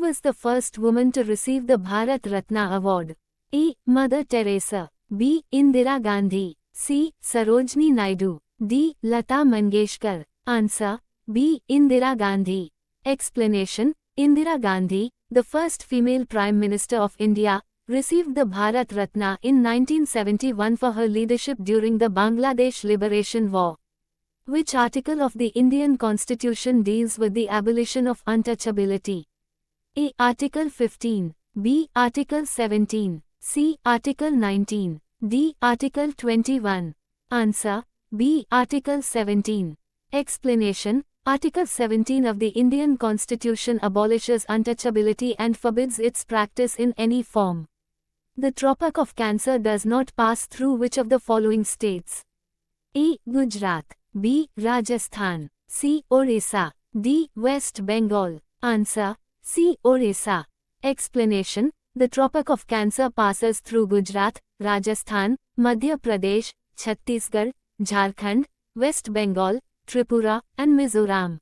was the first woman to receive the Bharat Ratna Award? A. Mother Teresa. B. Indira Gandhi. C. Sarojini Naidu. D. Lata Mangeshkar. Answer: B. Indira Gandhi. Explanation: Indira Gandhi, the first female Prime Minister of India, received the Bharat Ratna in 1971 for her leadership during the Bangladesh Liberation War. Which article of the Indian Constitution deals with the abolition of untouchability? A. Article 15. B. Article 17. C. Article 19. D. Article 21. Answer: B. Article 17. Explanation: Article 17 of the Indian Constitution abolishes untouchability and forbids its practice in any form. The Tropic of Cancer does not pass through which of the following states? A. Gujarat. B. Rajasthan. C. Orissa. D. West Bengal. Answer: C. Orissa. Explanation: The Tropic of Cancer passes through Gujarat, Rajasthan, Madhya Pradesh, Chhattisgarh, Jharkhand, West Bengal, Tripura, and Mizoram.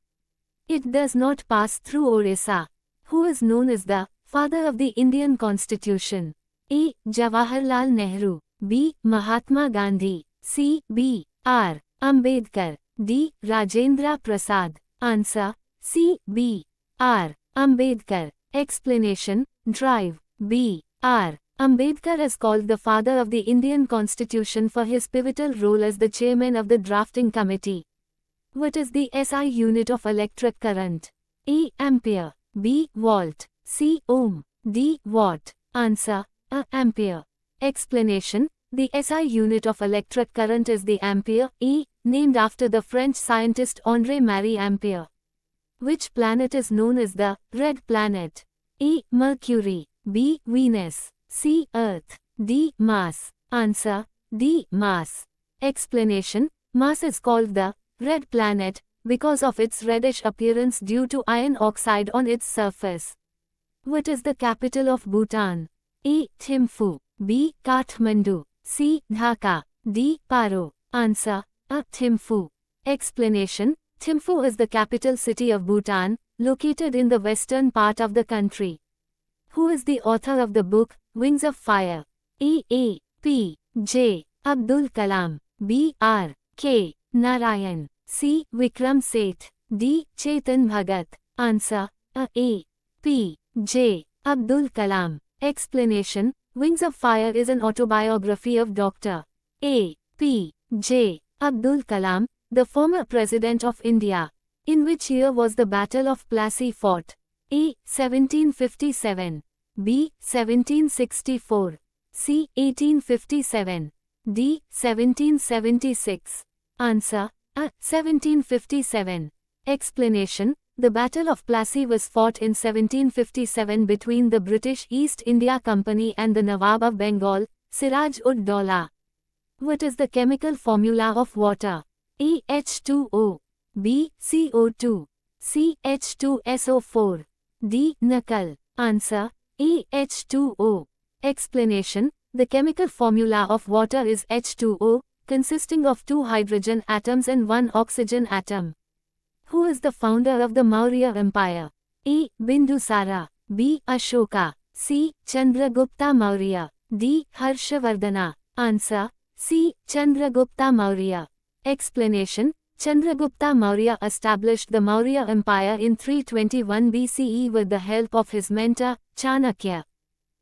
It does not pass through Orissa. Who is known as the father of the Indian Constitution? A. Jawaharlal Nehru. B. Mahatma Gandhi. C. B. R. Ambedkar. D. Rajendra Prasad. Answer: C. B. R. Ambedkar. Explanation: Drive. B. R. Ambedkar is called the father of the Indian Constitution for his pivotal role as the chairman of the drafting committee. What is the SI unit of electric current? A. Ampere. B. Volt. C. Ohm. D. Watt. Answer: A. Ampere. Explanation: The SI unit of electric current is the ampere, named after the French scientist André-Marie Ampere. Which planet is known as the red planet? A. Mercury. B. Venus. C. Earth. D. Mars. Answer: D. Mars. Explanation: Mars is called the red planet because of its reddish appearance due to iron oxide on its surface. What is the capital of Bhutan? A. Thimphu. B. Kathmandu. C. Dhaka. D. Paro. Answer: A. Thimphu. Explanation: Thimphu is the capital city of Bhutan, located in the western part of the country. Who is the author of the book Wings of Fire? A. P. J. Abdul Kalam. B. R. K. Narayan. C. Vikram Seth. D. Chetan Bhagat. Answer: A. P. J. Abdul Kalam. Explanation: Wings of Fire is an autobiography of Dr. A. P. J. Abdul Kalam, the former President of India. In which year was the Battle of Plassey fought? A. 1757. B. 1764. C. 1857. D. 1776. Answer: A. 1757. Explanation: The Battle of Plassey was fought in 1757 between the British East India Company and the Nawab of Bengal, Siraj-ud-Daulah. What is the chemical formula of water? A. H2O. B. CO2. C. H2SO4. D. Nakal. Answer: A. H2O. Explanation: The chemical formula of water is H2O, consisting of 2 hydrogen atoms and 1 oxygen atom. Who is the founder of the Maurya Empire? A. Bindusara. B. Ashoka. C. Chandragupta Maurya. D. Harshavardhana. Answer: C. Chandragupta Maurya. Explanation: Chandragupta Maurya established the Maurya Empire in 321 BCE with the help of his mentor, Chanakya.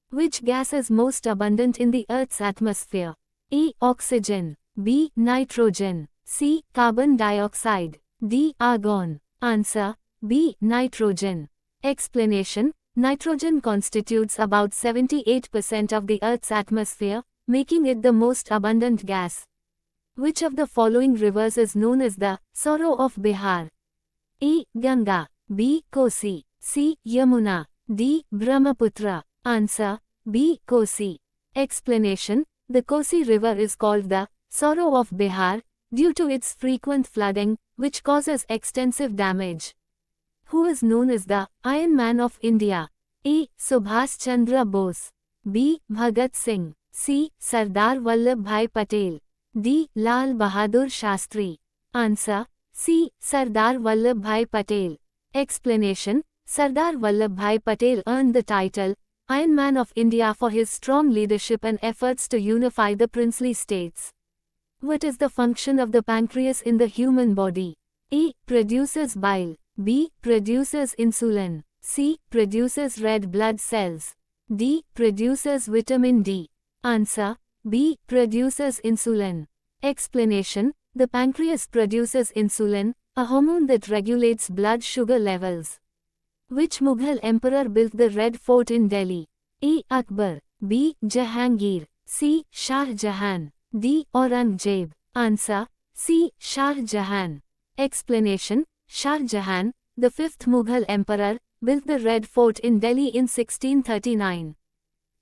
Which gas is most abundant in the Earth's atmosphere? A. Oxygen. B. Nitrogen. C. Carbon dioxide. D. Argon. Answer: B. Nitrogen. Explanation: Nitrogen constitutes about 78% of the Earth's atmosphere, making it the most abundant gas. Which of the following rivers is known as the Sorrow of Bihar? A. Ganga. B. Kosi. C. Yamuna. D. Brahmaputra. Answer: B. Kosi. Explanation: The Kosi River is called the Sorrow of Bihar due to its frequent flooding, which causes extensive damage. Who is known as the Iron Man of India? A. Subhas Chandra Bose. B. Bhagat Singh. C. Sardar Vallabhbhai Patel. D. Lal Bahadur Shastri. Answer: C. Sardar Vallabhbhai Patel. Explanation: Sardar Vallabhbhai Patel earned the title Iron Man of India for his strong leadership and efforts to unify the princely states. What is the function of the pancreas in the human body? A. Produces bile. B. Produces insulin. C. Produces red blood cells. D. Produces vitamin D. Answer. B. Produces insulin. Explanation. The pancreas produces insulin, a hormone that regulates blood sugar levels. Which Mughal emperor built the Red Fort in Delhi? A. Akbar. B. Jahangir. C. Shah Jahan. D. Aurangzeb. Answer. C. Shah Jahan. Explanation. Shah Jahan, the fifth Mughal emperor, built the Red Fort in Delhi in 1639.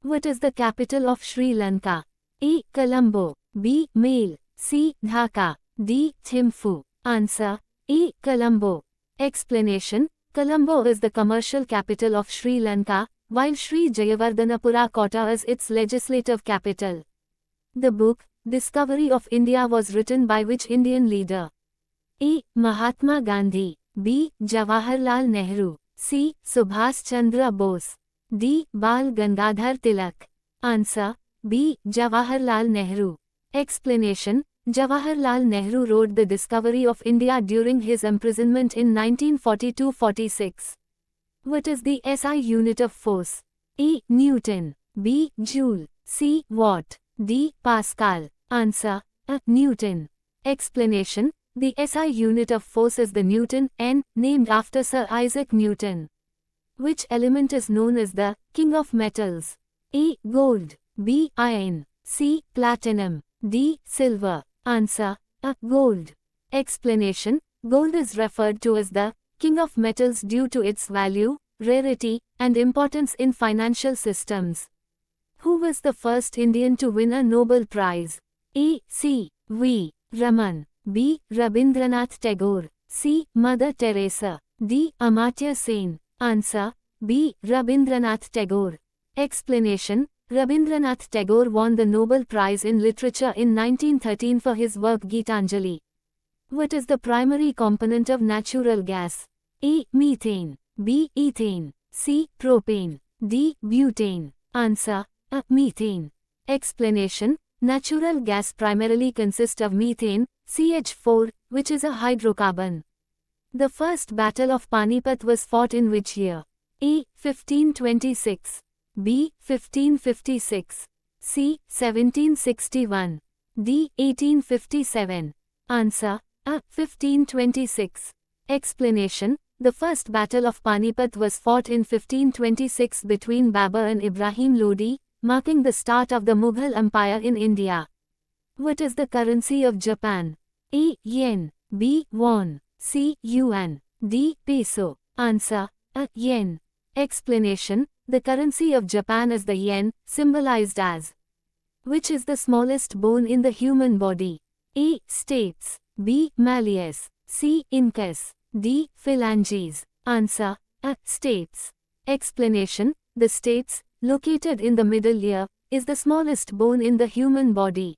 What is the capital of Sri Lanka? A. Colombo. B. Male. C. Dhaka. D. Thimphu. Answer. A. Colombo. Explanation. Colombo is the commercial capital of Sri Lanka, while Sri Jayawardhanapura Kota is its legislative capital. The book, Discovery of India was written by which Indian leader? A. Mahatma Gandhi. B. Jawaharlal Nehru. C. Subhas Chandra Bose. D. Bal Gangadhar Tilak. Answer. B. Jawaharlal Nehru. Explanation. Jawaharlal Nehru wrote The Discovery of India during his imprisonment in 1942-46. What is the SI unit of force? A. Newton. B. Joule. C. Watt. D. Pascal. Answer. A. Newton. Explanation. The SI unit of force is the Newton, N, named after Sir Isaac Newton. Which element is known as the king of metals? A. Gold. B. Iron. C. Platinum. D. Silver. Answer. A. Gold. Explanation. Gold is referred to as the king of metals due to its value, rarity, and importance in financial systems. Who was the first Indian to win a Nobel Prize? A. C. V. Raman. B. Rabindranath Tagore. C. Mother Teresa. D. Amartya Sen. Answer. B. Rabindranath Tagore. Explanation. Rabindranath Tagore won the Nobel Prize in Literature in 1913 for his work Gitanjali. What is the primary component of natural gas? A. Methane. B. Ethane. C. Propane. D. Butane. Answer. A. Methane. Explanation. Natural gas primarily consists of methane, CH4, which is a hydrocarbon. The first Battle of Panipat was fought in which year? A. 1526. B. 1556. C. 1761. D. 1857. Answer. A. 1526. Explanation. The first Battle of Panipat was fought in 1526 between Babur and Ibrahim Lodi, marking the start of the Mughal Empire in India. What is the currency of Japan? A. Yen. B. Won. C. Yuan. D. Peso. Answer. A. Yen. Explanation. The currency of Japan is the yen, symbolized as. Which is the smallest bone in the human body? A. Stapes. B. Malleus. C. Incus. D. Phalanges. Answer. A. Stapes. Explanation. The stapes, located in the middle ear, is the smallest bone in the human body.